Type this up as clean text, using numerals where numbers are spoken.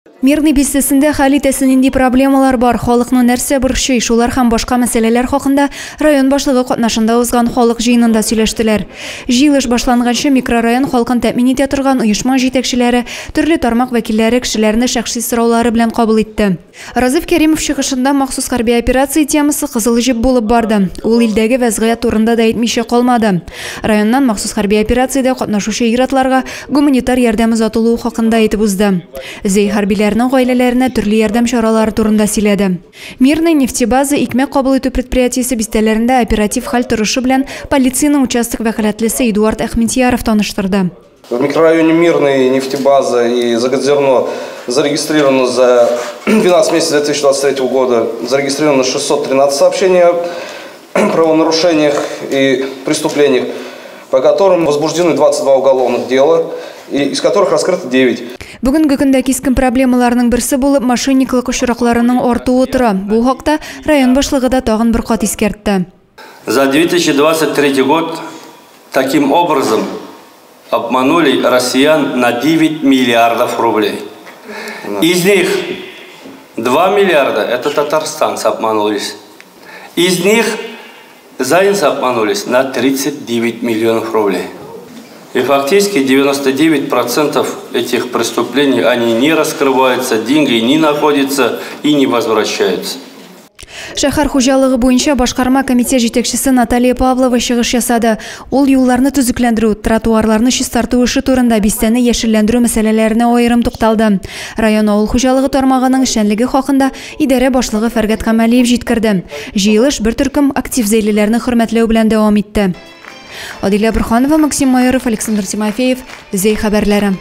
Мирный бистесінде хәл итәсенинди проблемалар бар. Халыкны нәрсә борчый, шулар һәм башка мәсьәләләр хакында район башлыгы катнашында узган халык җыенында сөйләштеләр. Җыелыш башланганчы микрорайон халкын тәэмин итә торган оешма җитәкчеләре, төрле тармак вәкилләре кешеләрне шәхси сораулары белән кабул итте. Разиф Кәримов чыгышында махсус хәрби операция темасы кызыл җеп булып барды. Ул илдәге вәзгыять турында да әйтмичә калмады. Районнан махсус хәрби операциядә катнашучы ир-атларга гуманитар ярдәм узатылуы хакында әйтеп узды. Гаиләләренә төрле ярдәм чаралары турында сөйләде. Мирный нефтебаза икмәк кабул итү предприятиесе бистәләрендә оператив хәл торышы белән полицияның участок вәкаләтлесе Эдуард Әхмәтияров таныштырды. В микрорайоне Мирный нефтебаза и зарегистрировано за 12 месяцев 2023 года зарегистрировано 613 сообщений о правонарушениях и преступлениях, по которым возбуждены 22 уголовных дела, из которых раскрыто 9. Бүгенге көндә кискен проблемаларның берсе булып мошенниклык очракларының артуы тора. Бу хакта район башлыгы да тагын бер кат искәртте. За 2023 год таким образом обманули россиян на 9 миллиардов рублей. Из них 2 миллиарда это татарстанцы обманулись. Из них заинцы обманулись на 39 миллионов рублей. И фактически 99% этих преступлений, они не раскрываются, деньги не находятся и не возвращаются. Шәһәр хуҗалыгы буенча башкарма комитет җитәкчесе Наталья Павлова чыгыш ясады. Ул юлларны төзекләндерү, тротуарларны чистарту эше турында бистәне яшелләндерү мәсьәләләренә аерым тукталды. Район авыл хуҗалыгы тармагының эшчәнлеге хакында идарә башлыгы Фәргат Камалиев җиткерде. Җыелыш бер төркем актив зәйлеләрне хөрмәтләү белән дәвам итте. Адилә Бурханова, Максим Майоров, Александр Тимофеев, Зей хәбәрләре.